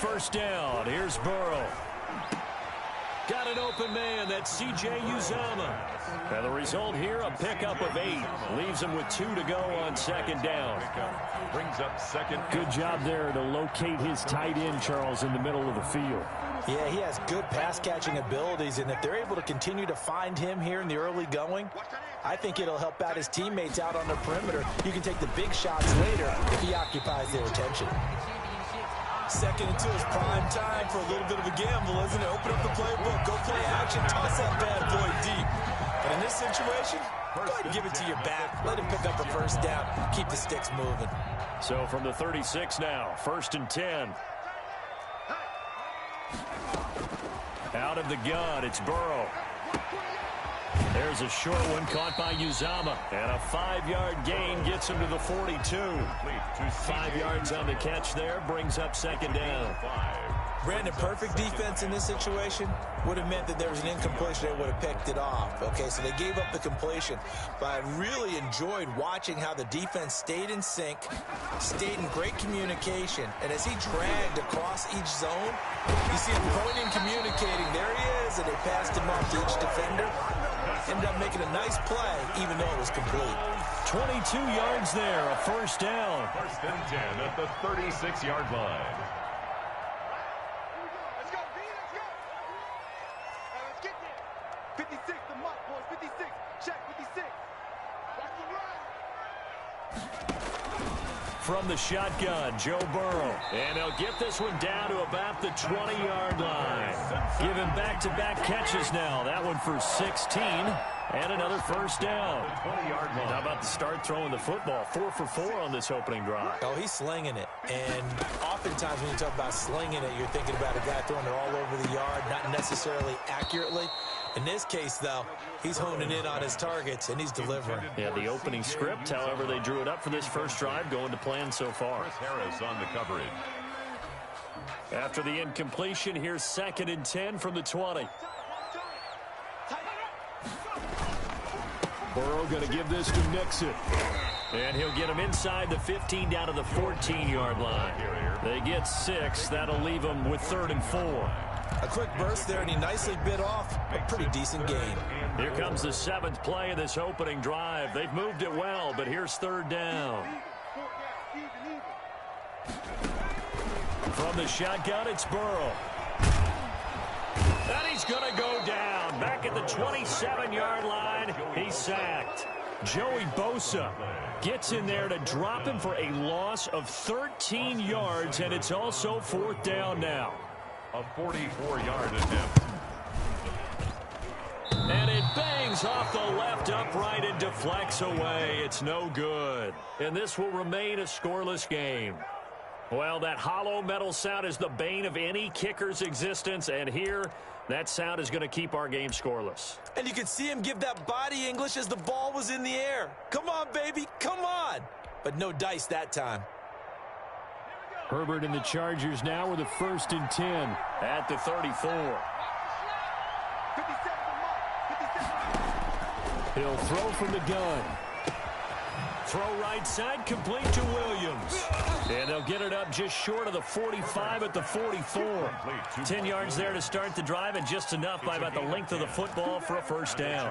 first down. Here's Burrow. Got an open man. That's C.J. Uzomah. And the result here, a pickup of 8. Leaves him with 2 to go on second down. Brings up second. Good job there to locate his tight end, Charles, in the middle of the field. Yeah, he has good pass-catching abilities, and if they're able to continue to find him here in the early going, I think it'll help out his teammates out on the perimeter. You can take the big shots later if he occupies their attention. Second and 2 is prime time for a little bit of a gamble, isn't it? Open up the playbook, go play action, toss that bad boy deep. But in this situation, go ahead and give it to your back. Let him pick up a first down. Keep the sticks moving. So from the 36 now, 1st and 10. Out of the gun, it's Burrow. There's a short one caught by Uzomah. And a 5-yard gain gets him to the 42. 5 yards on the catch there, brings up second down. Brandon, perfect defense in this situation would have meant that there was an incompletion. They would have picked it off. Okay, so they gave up the completion. But I really enjoyed watching how the defense stayed in sync, stayed in great communication. And as he dragged across each zone, you see him pointing, communicating. There he is, and they passed him off to each defender. Ended up making a nice play, even though it was complete. 22 yards there, a first down. 1st and 10 at the 36-yard line. Let's go, B, let's go. Let's get there. 56, the mark, boys, 56. Check, 56. Watch the run. From the shotgun, Joe Burrow. And they'll get this one down to about the 20-yard line. Give him back-to-back catches now. That one for 16. And another first down. How about the start throwing the football? 4 for 4 on this opening drive. Oh, he's slinging it. And oftentimes when you talk about slinging it, you're thinking about a guy throwing it all over the yard, not necessarily accurately. In this case, though, he's honing in on his targets, and he's delivering. Yeah, the opening script, however, they drew it up for this first drive, going to plan so far. Harris on the coverage. After the incompletion, here's 2nd and 10 from the 20. Burrow going to give this to Nixon. And he'll get him inside the 15 down to the 14-yard line. They get 6. That'll leave them with 3rd and 4. A quick burst there, and he nicely bit off a pretty decent gain. Here comes the 7th play of this opening drive. They've moved it well, but here's 3rd down. From the shotgun, it's Burrow. And he's going to go down. Back at the 27-yard line, he's sacked. Joey Bosa gets in there to drop him for a loss of 13 yards, and it's also 4th down now. A 44-yard attempt. And it bangs off the left upright and deflects away. It's no good. And this will remain a scoreless game. Well, that hollow metal sound is the bane of any kicker's existence. And here, that sound is going to keep our game scoreless. And you can see him give that body English as the ball was in the air. Come on, baby, come on. But no dice that time. Herbert and the Chargers now with a 1st and 10 at the 34. He'll throw from the gun. Throw right side, complete to Williams. And they'll get it up just short of the 45 at the 44. 10 yards there to start the drive, and just enough by about the length of the football for a first down.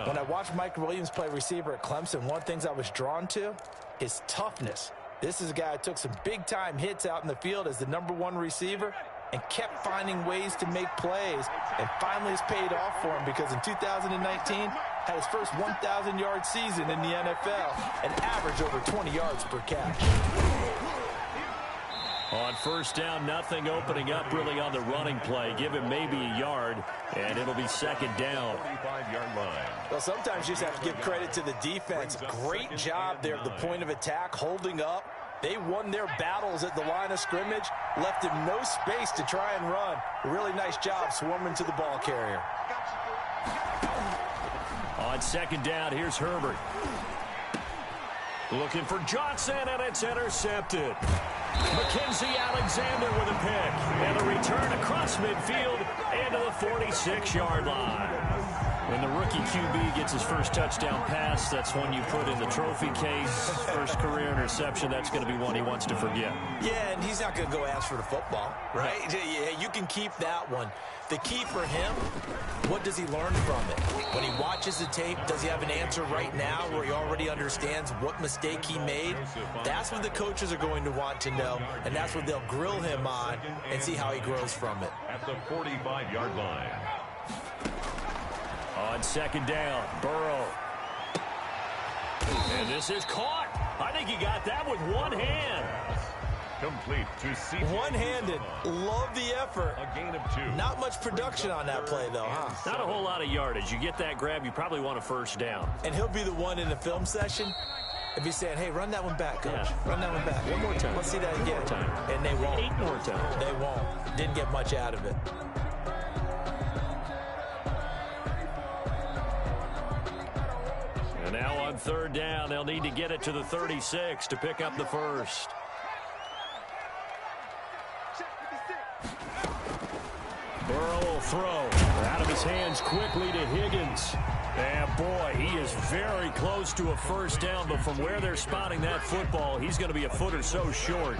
When I watched Mike Williams play receiver at Clemson, one of the things I was drawn to is toughness. This is a guy who took some big-time hits out in the field as the #1 receiver and kept finding ways to make plays. And finally it's paid off for him, because in 2019 had his first 1,000-yard season in the NFL and averaged over 20 yards per catch. On first down, nothing opening up really on the running play. Give him maybe a yard, and it'll be 2nd down. 45-yard line. Well, sometimes you just have to give credit to the defense. Great job there at the point of attack, holding up. They won their battles at the line of scrimmage, left him no space to try and run. A really nice job swarming to the ball carrier. On 2nd down, here's Herbert. Looking for Johnson, and it's intercepted. Mackenzie Alexander with a pick. And a return across midfield into the 46-yard line. When the rookie QB gets his first touchdown pass, that's one you put in the trophy case. First career interception, that's going to be one he wants to forget. Yeah, and he's not going to go ask for the football, right? Yeah, you can keep that one. The key for him, what does he learn from it? When he watches the tape, does he have an answer right now where he already understands what mistake he made? That's what the coaches are going to want to know, and that's what they'll grill him on and see how he grows from it. At the 45-yard line. On second down, Burrow. And this is caught. I think he got that with one hand. Complete to C.J. One-handed. Love the effort. A gain of 2. Not much production on that play, though, huh? Not a whole lot of yardage. You get that grab, you probably want a first down. And he'll be the one in the film session if he's saying, hey, run that one back, coach. Yeah. Run that one back. One more time. Let's see that again. One more time. And they won't. 8 more times. They won't. Didn't get much out of it. And now on third down, they'll need to get it to the 36 to pick up the first. Burrow will throw. Out of his hands quickly to Higgins. And boy, he is very close to a first down, but from where they're spotting that football, he's going to be a foot or so short.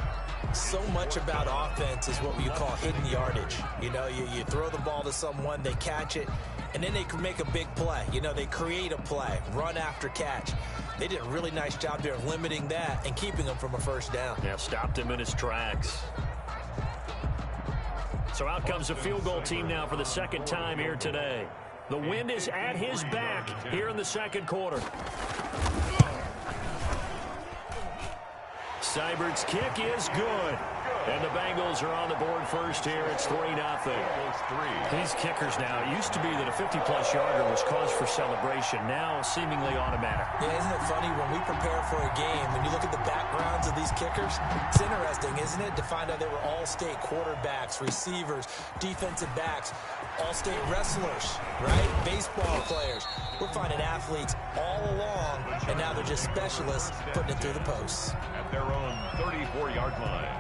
So much about offense is what you call hidden yardage. You know, you throw the ball to someone, they catch it, and then they can make a big play. You know, they create a play, run after catch. They did a really nice job there of limiting that and keeping him from a first down. Yeah, stopped him in his tracks. So out comes a field goal team now for the second time here today. The wind is at his back here in the second quarter. Seibert's kick is good. And the Bengals are on the board first here. It's 3-0. These kickers now, it used to be that a 50-plus yarder was cause for celebration. Now seemingly automatic. Yeah, isn't it funny when we prepare for a game, when you look at the backgrounds of these kickers, it's interesting, isn't it, to find out they were all-state quarterbacks, receivers, defensive backs, all-state wrestlers, right? Baseball players. We're finding athletes all along, and now they're just specialists putting it through the posts. At their own 34-yard line.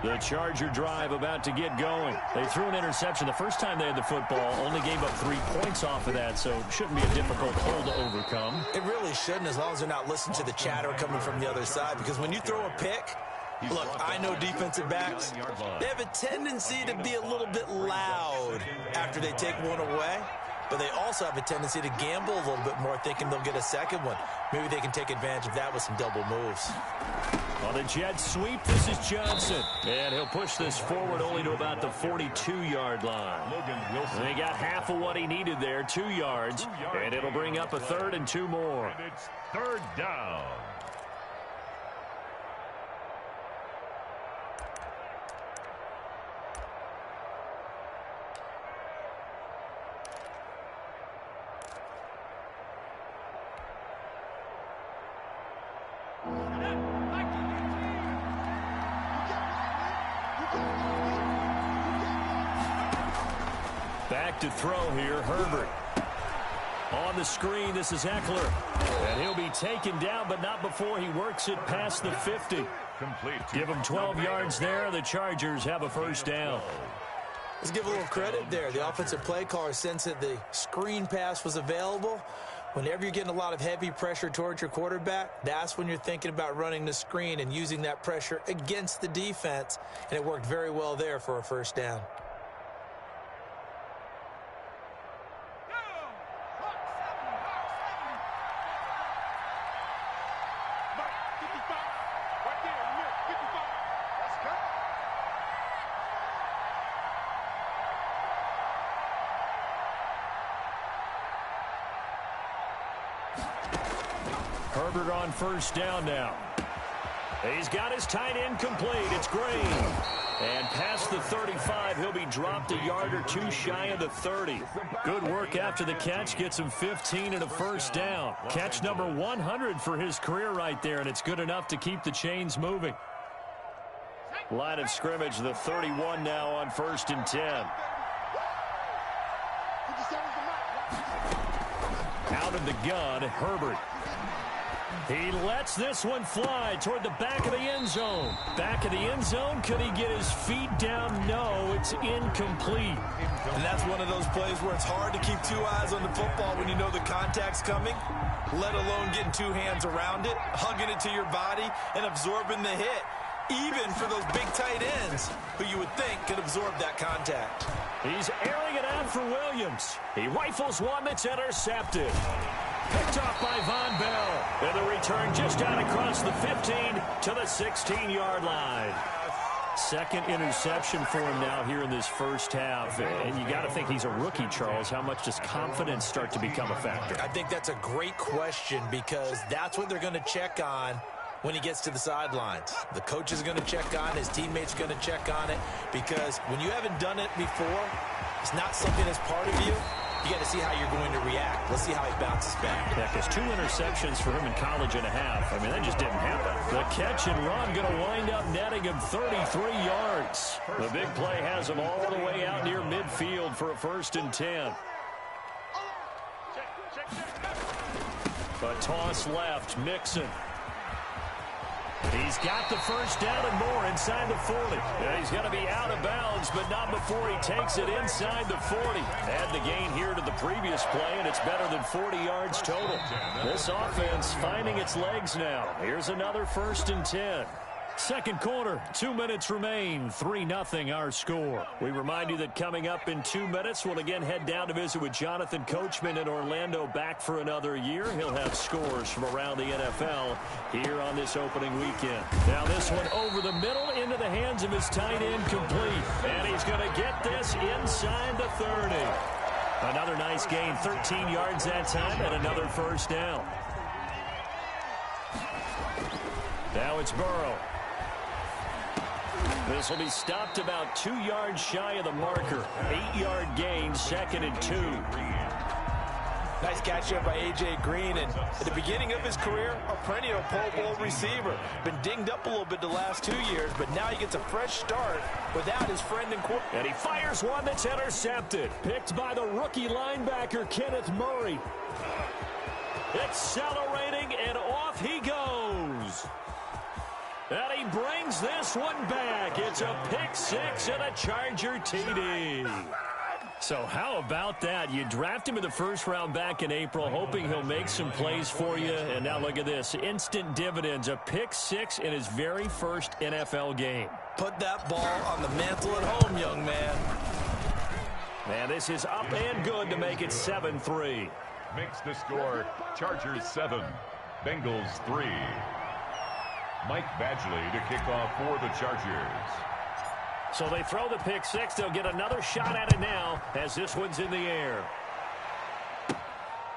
The Charger drive about to get going. They threw an interception the first time they had the football, only gave up 3 points off of that, so it shouldn't be a difficult hole to overcome. It really shouldn't, as long as they're not listening to the chatter coming from the other side, because when you throw a pick, look, I know defensive backs, they have a tendency to be a little bit loud after they take one away, but they also have a tendency to gamble a little bit more, thinking they'll get a second one. Maybe they can take advantage of that with some double moves. On the jet sweep, this is Johnson. And he'll push this forward only to about the 42-yard line. And he got half of what he needed there, 2 yards. And it'll bring up a 3rd and 2 more. And it's 3rd down. Back to throw here, Herbert. On the screen, this is Eckler. And he'll be taken down, but not before he works it past the 50. Complete. Give him 12 yards there. The Chargers have a first down. Let's give a little credit there. The offensive play caller sensed that the screen pass was available. Whenever you're getting a lot of heavy pressure towards your quarterback, that's when you're thinking about running the screen and using that pressure against the defense. And it worked very well there for a first down. Herbert on first down now. He's got his tight end complete. It's Green. And past the 35, he'll be dropped a yard or 2 shy of the 30. Good work after the catch. Gets him 15 and a first down. Catch number 100 for his career right there, and it's good enough to keep the chains moving. Line of scrimmage, the 31 now on 1st and 10. Out of the gun, Herbert. He lets this one fly toward the back of the end zone. Back of the end zone. Could he get his feet down? No, it's incomplete. And that's one of those plays where it's hard to keep two eyes on the football when you know the contact's coming, let alone getting two hands around it, hugging it to your body, and absorbing the hit. Even for those big tight ends who you would think could absorb that contact. He's airing it out for Williams. He rifles one that's intercepted. Picked off by Von Bell. And the return just out across the 15 to the 16-yard line. Second interception for him now here in this first half. And you got to think he's a rookie, Charles. How much does confidence start to become a factor? I think that's a great question because that's what they're going to check on when he gets to the sidelines. The coach is going to check on it. His teammates are going to check on it because when you haven't done it before, it's not something that's part of you. You got to see how you're going to react. Let's see how he bounces back. Yeah, because 2 interceptions for him in college and a half. I mean, that just didn't happen. The catch and run going to wind up netting him 33 yards. The big play has him all the way out near midfield for a 1st and 10. A toss left, Mixon. He's got the first down and more inside the 40. Yeah, he's going to be out of bounds, but not before he takes it inside the 40. Add the gain here to the previous play, and it's better than 40 yards total. This offense finding its legs now. Here's another 1st and 10. Second quarter, 2 minutes remain, 3-0 our score. We remind you that coming up in 2 minutes, we'll again head down to visit with Jonathan Coachman in Orlando, back for another year. He'll have scores from around the NFL here on this opening weekend. Now this one over the middle into the hands of his tight end, complete. And he's going to get this inside the 30. Another nice gain, 13 yards that time, and another first down. Now it's Burrow. This will be stopped about 2 yards shy of the marker. 8-yard gain, 2nd and 2. Nice catch up by A.J. Green, and at the beginning of his career, a perennial Pro Bowl receiver. Been dinged up a little bit the last 2 years, but now he gets a fresh start without his friend and quarterback. And he fires one that's intercepted. Picked by the rookie linebacker, Kenneth Murray. Accelerating, and off he goes. And he brings this one back. It's a pick-6 and a Charger TD. So how about that? You draft him in the first round back in April, hoping he'll make some plays for you. And now look at this. Instant dividends. A pick-6 in his very first NFL game. Put that ball on the mantle at home, young man. And this is up and good to make it 7-3. Makes the score Chargers 7, Bengals 3. Mike Badgley to kick off for the Chargers. So they throw the pick-6. They'll get another shot at it now as this one's in the air.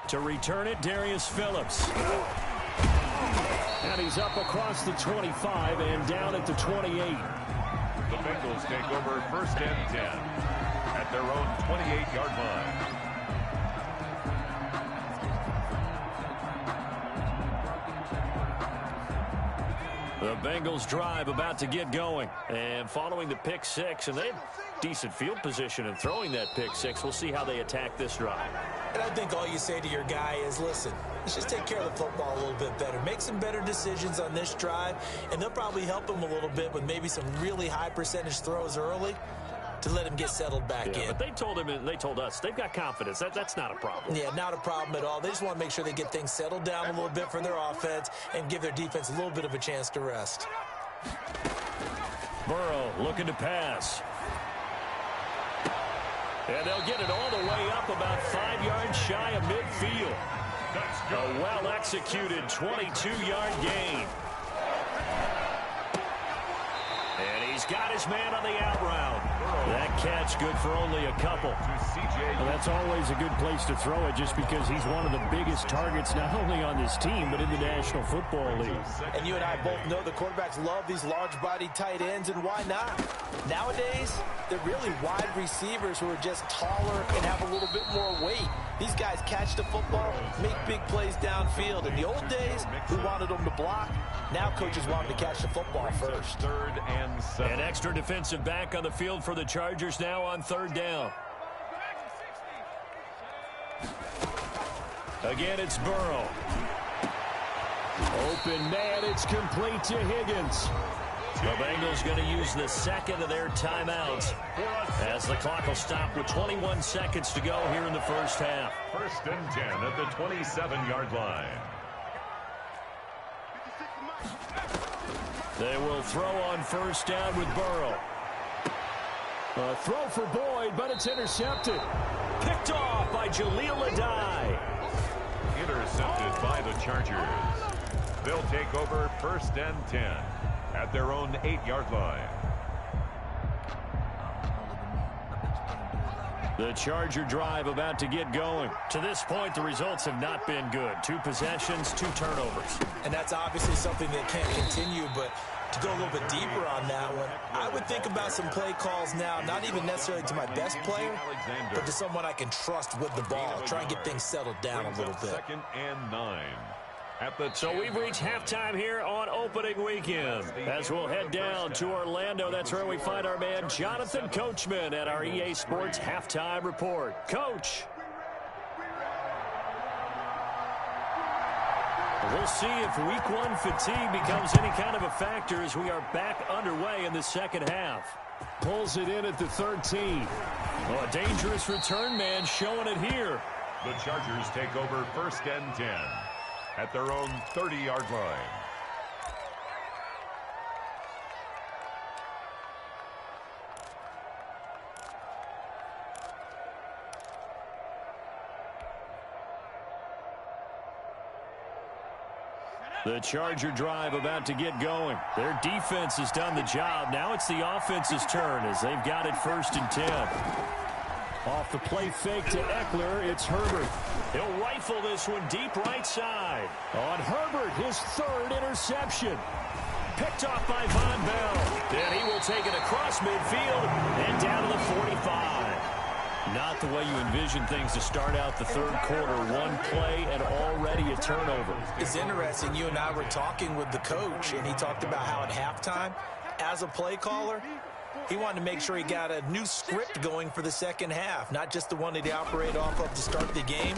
To return it, Darius Phillips. And he's up across the 25 and down at the 28. The Bengals take over 1st and 10 at their own 28-yard line. The Bengals drive about to get going. And following the pick-6, and they have decent field position in throwing that pick-6. We'll see how they attack this drive. And I think all you say to your guy is, listen, let's just take care of the football a little bit better. Make some better decisions on this drive, and they'll probably help him a little bit with maybe some really high percentage throws early to let him get settled back in. But they told him, and they told us, they've got confidence. That's not a problem. Yeah, not a problem at all. They just want to make sure they get things settled down a little bit for their offense and give their defense a little bit of a chance to rest. Burrow looking to pass. And they'll get it all the way up about 5 yards shy of midfield. A well-executed 22-yard gain. And he's got his man on the out route. That catch good for only a couple. Well, that's always a good place to throw it just because he's one of the biggest targets not only on this team but in the National Football League. And you and I both know the quarterbacks love these large-bodied tight ends, and why not? Nowadays, they're really wide receivers who are just taller and have a little bit more weight. These guys catch the football, make big plays downfield. In the old days, we wanted them to block. Now coaches want them to catch the football first. 3rd and 7. An extra defensive back on the field for the Chargers now on 3rd down. Again, it's Burrow. Open man, it's complete to Higgins. The Bengals going to use the second of their timeouts as the clock will stop with 21 seconds to go here in the first half. 1st and 10 at the 27-yard line. They will throw on first down with Burrow. A throw for Boyd, but it's intercepted. Picked off by Jaleel Adai. Intercepted by the Chargers. They'll take over 1st and 10 at their own 8-yard line. The Charger drive about to get going. To this point, the results have not been good. 2 possessions, 2 turnovers. And that's obviously something that can't continue, but to go a little bit deeper on that one, I would think about some play calls now, not even necessarily to my best player, but to someone I can trust with the ball. Try and get things settled down a little bit. 2nd and 9. So we've reached halftime here on opening weekend. As we'll head down to Orlando, that's where we find our man Jonathan Coachman at our EA Sports Halftime Report. Coach. We'll see if week 1 fatigue becomes any kind of a factor as we are back underway in the second half. Pulls it in at the 13. Well, a dangerous return man showing it here. The Chargers take over 1st and 10 at their own 30-yard line. The Charger drive about to get going. Their defense has done the job. Now it's the offense's turn as they've got it 1st and 10. Off the play fake to Eckler, it's Herbert. He'll rifle this one deep right side. On Herbert, his 3rd interception. Picked off by Von Bell. And he will take it across midfield and down to the 45. Not the way you envision things to start out the 3rd quarter. 1 play and already a turnover. It's interesting. You and I were talking with the coach, and he talked about how at halftime, as a play caller, he wanted to make sure he got a new script going for the second half, not just the one that he operated off of to start the game.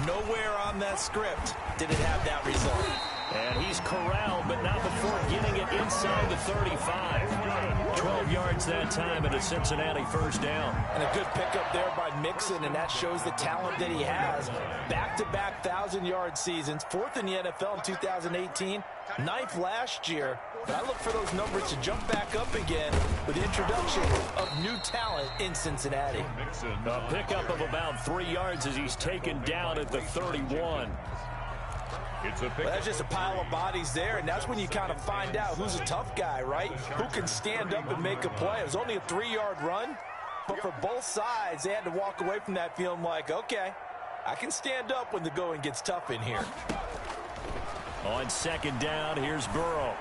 Nowhere on that script did it have that result. And he's corralled, but not before getting it inside the 35. 12 yards that time and a Cincinnati first down. And a good pickup there by Mixon, and that shows the talent that he has. Back-to-back 1,000-yard seasons, 4th in the NFL in 2018, 9th last year. But I look for those numbers to jump back up again with the introduction of new talent in Cincinnati. A pickup of about 3 yards as he's taken down at the 31. Well, that's just a pile of bodies there, and that's when you kind of find out who's a tough guy, right? Who can stand up and make a play. It was only a 3-yard run, but for both sides, they had to walk away from that feeling like, okay, I can stand up when the going gets tough in here. On 2nd down, here's Burrow.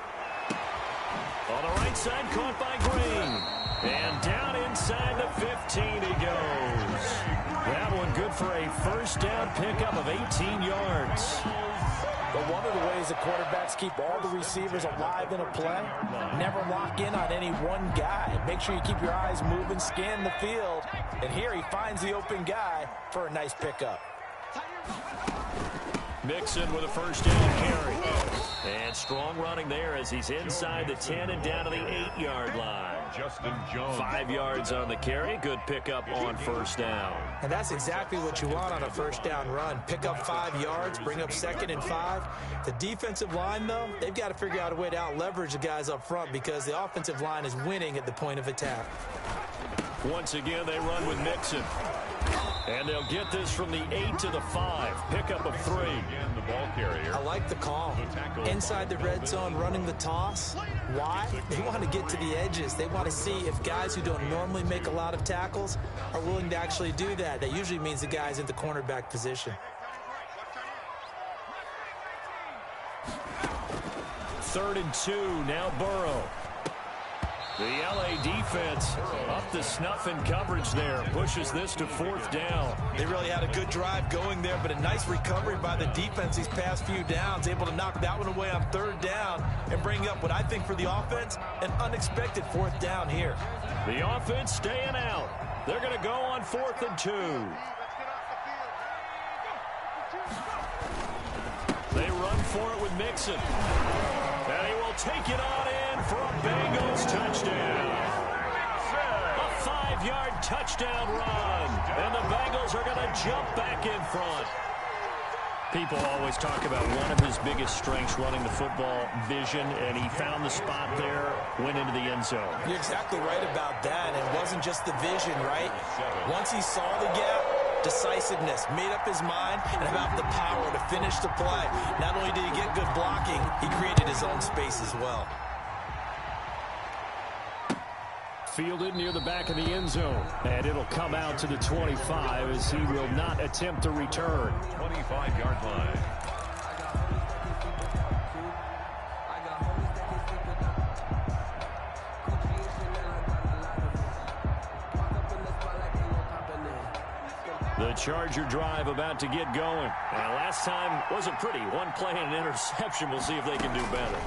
On the right side, caught by Green. And down inside the 15 he goes. That one good for a first down pickup of 18 yards. But one of the ways the quarterbacks keep all the receivers alive in a play, never lock in on any one guy. Make sure you keep your eyes moving, scan the field. And here he finds the open guy for a nice pickup. Mixon with a first down carry. And strong running there as he's inside the 10 and down to the 8-yard line. Justin Jones. 5 yards on the carry. Good pickup on first down. And that's exactly what you want on a first down run. Pick up 5 yards, bring up 2nd and 5. The defensive line, though, they've got to figure out a way to out-leverage the guys up front because the offensive line is winning at the point of attack. Once again, they run with Mixon. And they'll get this from the 8 to the 5. Pickup of 3. Again, the ball carrier. I like the call. Inside the red zone, running the toss. Why? They want to get to the edges. They want to see if guys who don't normally make a lot of tackles are willing to actually do that. That usually means the guy's in the cornerback position. 3rd and 2. Now Burrow. The LA defense up to snuff in coverage there. Pushes this to 4th down. They really had a good drive going there, but a nice recovery by the defense these past few downs. Able to knock that one away on 3rd down and bring up what I think for the offense, an unexpected 4th down here. The offense staying out. They're going to go on 4th and 2. They run for it with Mixon. And he will take it on in for a Bengals touchdown. A 5-yard touchdown run. And the Bengals are going to jump back in front. People always talk about one of his biggest strengths running the football, vision, and he found the spot there, went into the end zone. You're exactly right about that. It wasn't just the vision, right? Once he saw the gap, decisiveness, made up his mind, and about the power to finish the play. Not only did he get good blocking, he created his own space as well. Fielded near the back of the end zone. And it'll come out to the 25 as he will not attempt to return. 25-yard line. The Charger drive about to get going. And last time wasn't pretty. One play and an interception. We'll see if they can do better.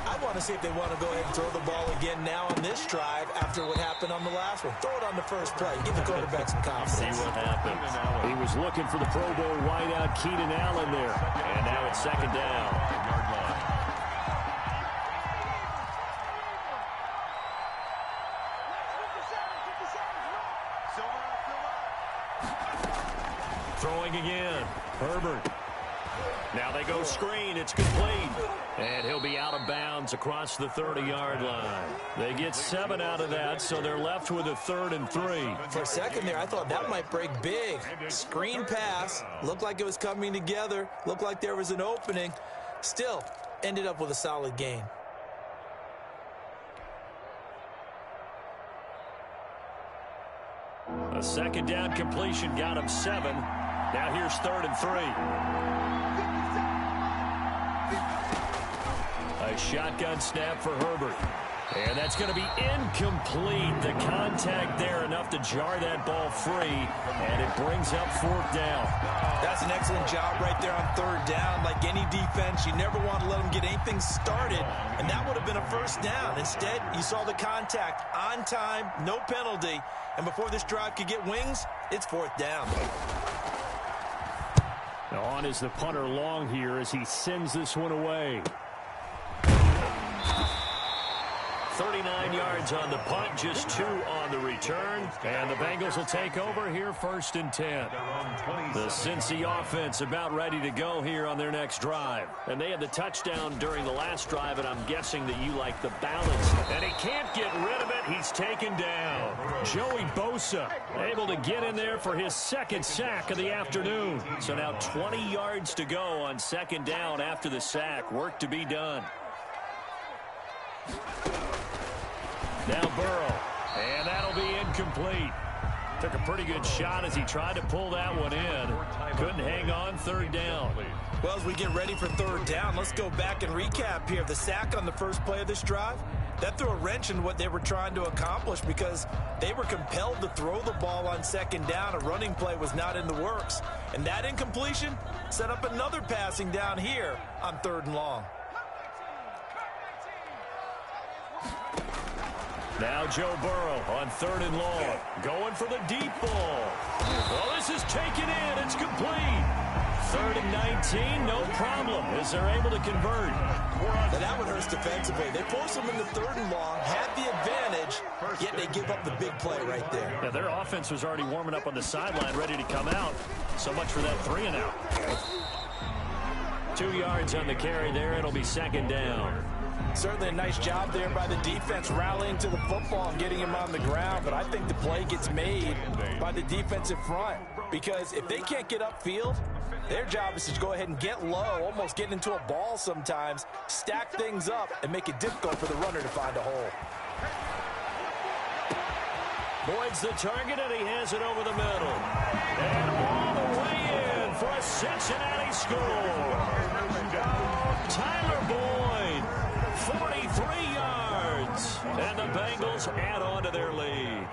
I want to see if they want to go ahead and throw the ball again now on this drive after what happened on the last one. Throw it on the first play. Give the quarterback some confidence. See what happens. He was looking for the Pro Bowl wideout Keenan Allen there. And now it's second down. Throwing again. Herbert. Now they go screen. It's complete. And he'll be out of bounds across the 30-yard line. They get 7 out of that, so they're left with a 3rd and 3. For a second there, I thought that might break big. Screen pass. Looked like it was coming together. Looked like there was an opening. Still, ended up with a solid gain. A second down completion got him 7. Now here's 3rd and 3. A shotgun snap for Herbert. And that's going to be incomplete. The contact there enough to jar that ball free. And it brings up 4th down. That's an excellent job right there on 3rd down. Like any defense, you never want to let them get anything started. And that would have been a 1st down. Instead, you saw the contact on time, no penalty. And before this drive could get wings, it's 4th down. On is the punter long here as he sends this one away. 39 yards on the punt, just 2 on the return. And the Bengals will take over here 1st and 10. The Cincy offense about ready to go here on their next drive. And they had the touchdown during the last drive, and I'm guessing that you like the balance. And he can't get rid of it. He's taken down. Joey Bosa able to get in there for his 2nd sack of the afternoon. So now 20 yards to go on 2nd down after the sack. Work to be done. Now Burrow, and that'll be incomplete. Took a pretty good shot as he tried to pull that one in. Couldn't hang on, 3rd down. Well, as we get ready for 3rd down, let's go back and recap here. The sack on the first play of this drive, that threw a wrench in what they were trying to accomplish because they were compelled to throw the ball on 2nd down. A running play was not in the works. And that incompletion set up another passing down here on 3rd and long. Now Joe Burrow on 3rd and long. Going for the deep ball. Well, this is taken in. It's complete. 3rd and 19, no problem, as they're able to convert. Now that one hurts defensively. They force them into 3rd and long, had the advantage, yet they give up the big play right there. Yeah, their offense was already warming up on the sideline, ready to come out. So much for that 3 and out. 2 yards on the carry there. It'll be 2nd down. Certainly a nice job there by the defense rallying to the football and getting him on the ground, but I think the play gets made by the defensive front because if they can't get upfield, their job is to go ahead and get low, almost get into a ball sometimes, stack things up, and make it difficult for the runner to find a hole. Boyd's the target, and he has it over the middle. And all the way in for a Cincinnati score. Tyler Boyd, 43 yards. And the Bengals add on to their lead.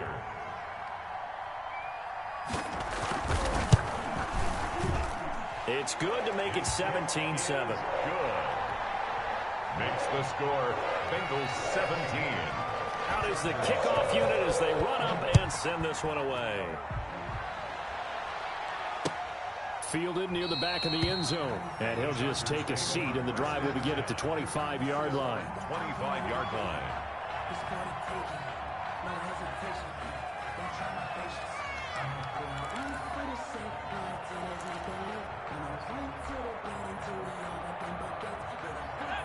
It's good to make it 17-7. Good. Makes the score Bengals 17. Out is the kickoff unit as they run up and send this one away. fielded near the back of the end zone. And he'll just take a seat, and the drive will begin at the 25-yard line. 25-yard line.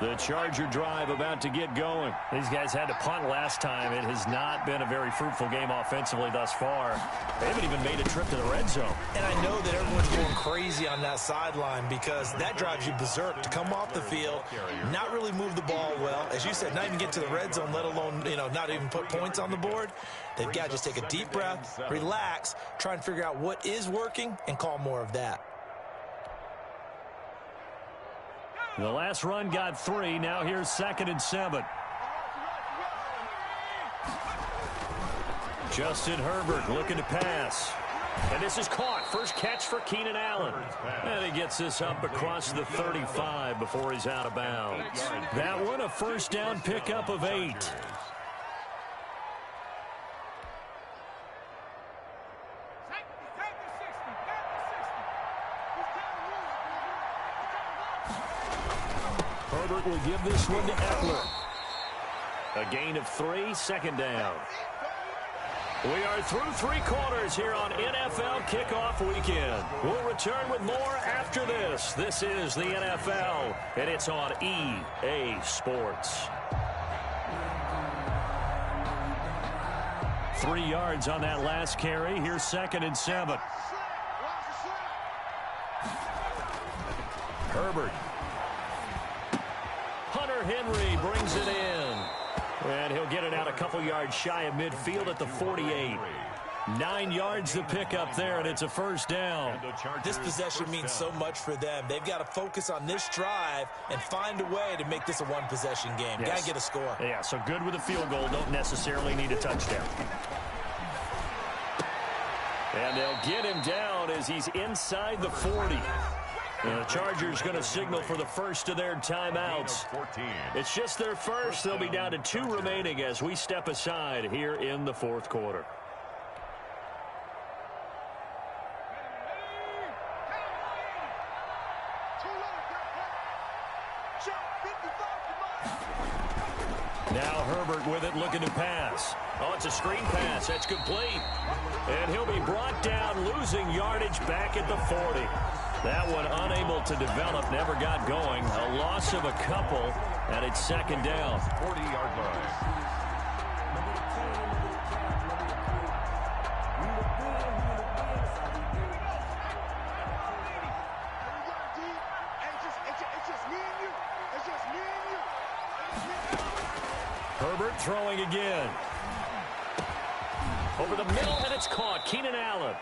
The Charger drive about to get going. These guys had to punt last time. It has not been a very fruitful game offensively thus far. They haven't even made a trip to the red zone. And I know that everyone's going crazy on that sideline because that drives you berserk to come off the field, not really move the ball well. As you said, not even get to the red zone, let alone, not even put points on the board. They've got to just take a deep breath, relax, try and figure out what is working, and call more of that. The last run got 3. Now here's 2nd and 7. Justin Herbert looking to pass. And this is caught. First catch for Keenan Allen. And he gets this up across the 35 before he's out of bounds. That one a first down pickup of 8. Herbert will give this one to Eckler. A gain of 3, 2nd down. We are through 3 quarters here on NFL Kickoff Weekend. We'll return with more after this. This is the NFL, and it's on EA Sports. 3 yards on that last carry. Here's 2nd and 7. Herbert. Hunter Henry brings it in. And he'll get it out a couple yards shy of midfield at the 48. 9 yards to pick up there, and it's a first down. This possession means so much for them. They've got to focus on this drive and find a way to make this a one-possession game. Yes. Got to get a score. Yeah, so good with a field goal. Don't necessarily need a touchdown. And they'll get him down as he's inside the 40. The Chargers going to signal for the first of their timeouts. It's just their first. They'll be down to 2 remaining as we step aside here in the 4th quarter. Now Herbert with it, looking to pass. Oh, it's a screen pass. That's complete. And he'll be brought down, losing yardage back at the 40. That one unable to develop, never got going. A loss of a couple, and it's 2nd down. 40-yard line. Herbert throwing again. Over the middle, and it's caught. Keenan Allen.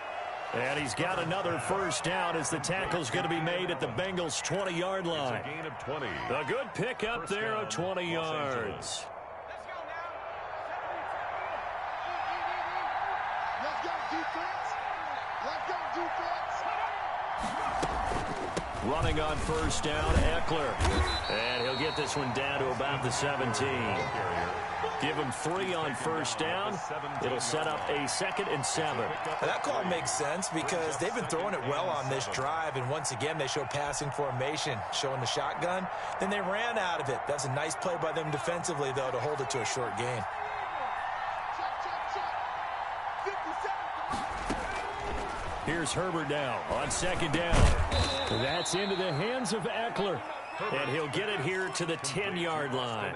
And he's got another first down as the tackle's going to be made at the Bengals' 20-yard line. It's a gain of 20. A good pickup First there down, of 20 yards. Let's go, defense. Let's go, defense. Running on first down, Eckler. And he'll get this one down to about the 17. Give him 3 on first down. It'll set up a 2nd and 7. That call makes sense because they've been throwing it well on this drive, and once again they show passing formation, showing the shotgun. Then they ran out of it. That's a nice play by them defensively, though, to hold it to a short gain. Here's Herbert now on 2nd down. That's into the hands of Eckler. And he'll get it here to the 10-yard line.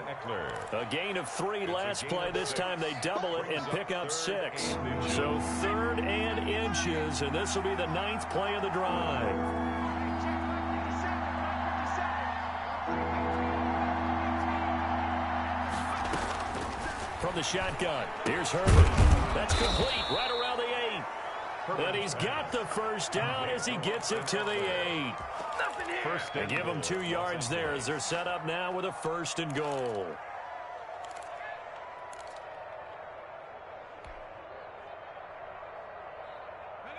A gain of 3 last play. This time they double it and pick up 6. So 3rd and inches, and this will be the 9th play of the drive. From the shotgun, here's Herbert. That's complete right around the 8. And he's got the first down as he gets it to the 8. They give him 2 yards there as they're set up now with a 1st and goal.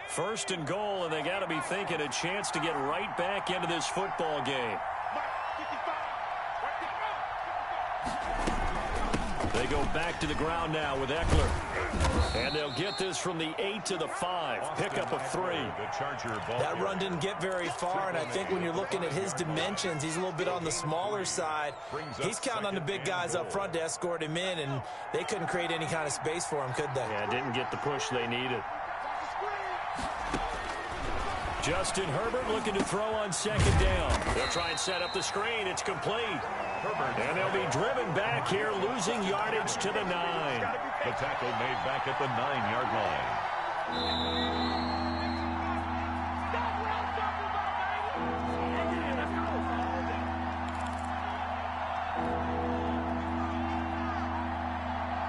First and goal, and they got to be thinking a chance to get right back into this football game. They go back to the ground now with Eckler. And they'll get this from the 8 to the 5. Pickup of 3. That run didn't get very far, and I think when you're looking at his dimensions, he's a little bit on the smaller side. He's counting on the big guys up front to escort him in, and they couldn't create any kind of space for him, could they? Yeah, didn't get the push they needed. Justin Herbert looking to throw on second down. They'll try and set up the screen. It's complete. And they'll be driven back here, losing yardage to the 9. The tackle made back at the 9-yard line.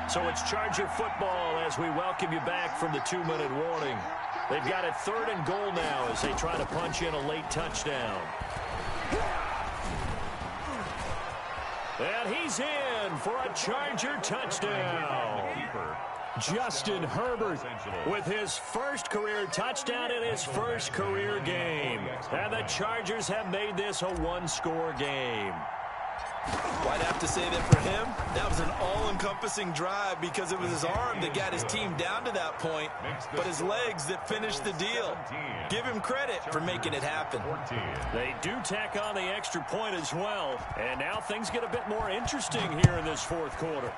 So it's Charger football as we welcome you back from the 2-minute warning. They've got it 3rd and goal now as they try to punch in a late touchdown. And he's in for a Charger touchdown. Justin Herbert with his first career touchdown in his first career game. And the Chargers have made this a 1-score game. Well, I'd have to say that for him, that was an all-encompassing drive because it was his arm that got his team down to that point, but his legs that finished the deal. Give him credit for making it happen. They do tack on the extra point as well, and now things get a bit more interesting here in this 4th quarter.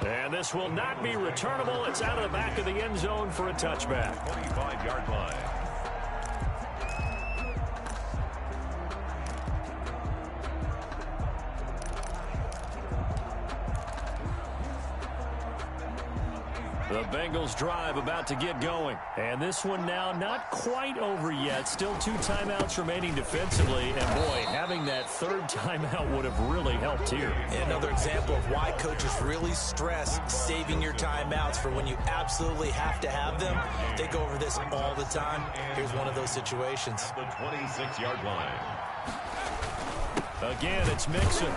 And this will not be returnable. It's out of the back of the end zone for a touchback. 25-yard line. The Bengals drive about to get going. And this one now not quite over yet. Still 2 timeouts remaining defensively. And, boy, having that 3rd timeout would have really helped here. Another example of why coaches really stress saving your timeouts for when you absolutely have to have them. They go over this all the time. Here's one of those situations. The 26-yard line. Again, it's Mixon.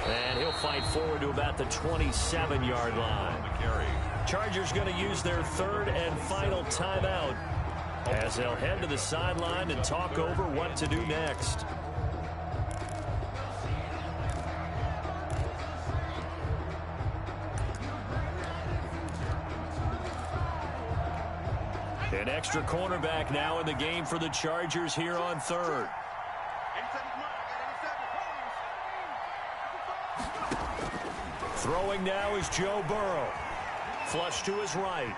And he'll fight forward to about the 27-yard line. The carry. Chargers going to use their 3rd and final timeout as they'll head to the sideline and talk over what to do next. An extra cornerback now in the game for the Chargers here on 3rd. Throwing now is Joe Burrow. Flush to his right.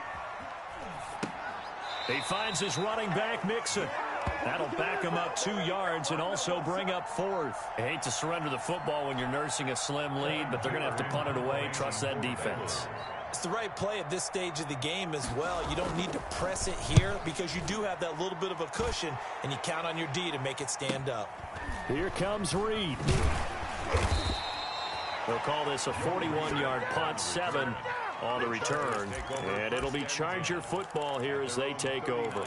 He finds his running back, Mixon. That'll back him up 2 yards and also bring up 4th. I hate to surrender the football when you're nursing a slim lead, but they're going to have to punt it away. Trust that defense. It's the right play at this stage of the game as well. You don't need to press it here because you do have that little bit of a cushion, and you count on your D to make it stand up. Here comes Reed. They'll call this a 41-yard punt, 7 on the return. And it'll be Charger football here as they take over.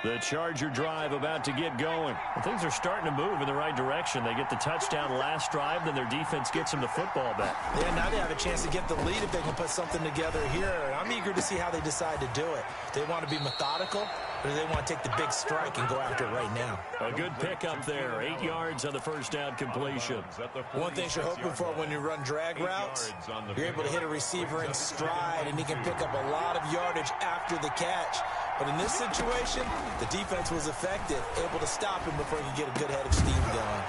The Charger drive about to get going. Well, things are starting to move in the right direction. They get the touchdown last drive, then their defense gets them the football back. Yeah, now they have a chance to get the lead if they can put something together here. And I'm eager to see how they decide to do it. Do they want to be methodical, or do they want to take the big strike and go after it right now? A good pickup there. 8 yards on the first down completion. One thing you're hoping for when you run drag routes, you're able to hit a receiver in stride, and he can pick up a lot of yardage after the catch. But in this situation, the defense was effective, able to stop him before he could get a good head of steam going.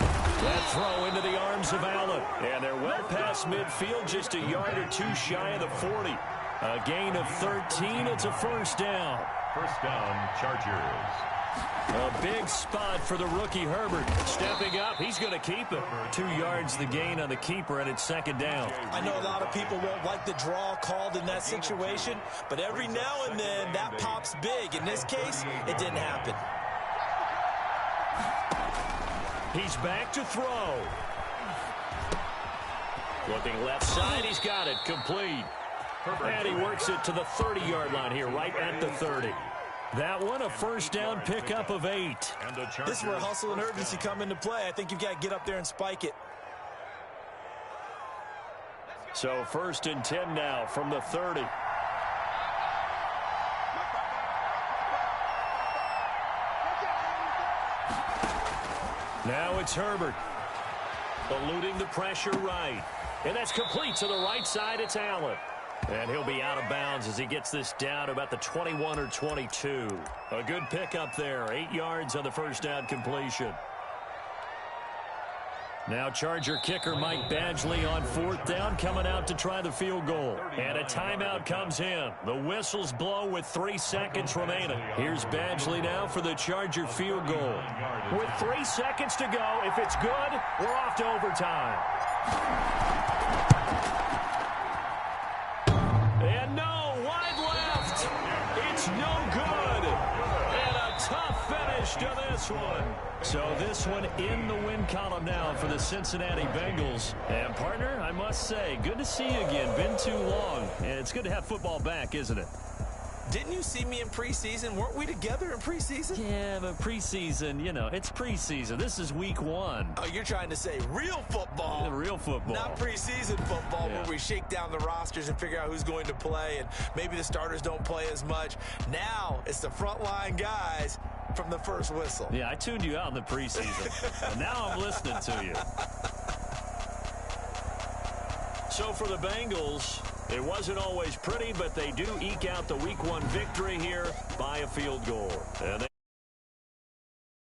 That throw into the arms of Allen. And they're well past midfield, just a yard or 2 shy of the 40. A gain of 13. It's a first down. First down, Chargers. A big spot for the rookie Herbert. Stepping up, he's going to keep it. 2 yards the gain on the keeper, and it's second down. I know a lot of people won't like the draw called in that situation, but every now and then that pops big. In this case, it didn't happen. He's back to throw. Looking left side, he's got it. Complete. And he works it to the 30-yard line here, right at the 30. That one, a first down pickup of 8. This is where hustle and urgency come into play. I think you've got to get up there and spike it. So 1st and 10 now from the 30. Now it's Herbert. Eluding the pressure right. And that's complete to the right side. It's Allen. And he'll be out of bounds as he gets this down to about the 21 or 22. A good pickup there. 8 yards on the first down completion. Now Charger kicker Mike Badgley on 4th down, coming out to try the field goal. And a timeout comes in. The whistles blow with 3 seconds remaining. Here's Badgley now for the Charger field goal. With 3 seconds to go, if it's good, we're off to overtime. And no, wide left. It's no good. And a tough finish to this one. So this one in the win column now for the Cincinnati Bengals. And, partner, I must say, good to see you again. Been too long. And it's good to have football back, isn't it? Didn't you see me in preseason? Weren't we together in preseason? Yeah, but preseason, you know, it's preseason. This is week 1. Oh, you're trying to say real football. Yeah, real football. Not preseason football where we shake down the rosters and figure out who's going to play, and maybe the starters don't play as much. Now it's the frontline guys from the first whistle. Yeah, I tuned you out in the preseason. And now I'm listening to you. So for the Bengals, it wasn't always pretty, but they do eke out the week 1 victory here by a field goal. And they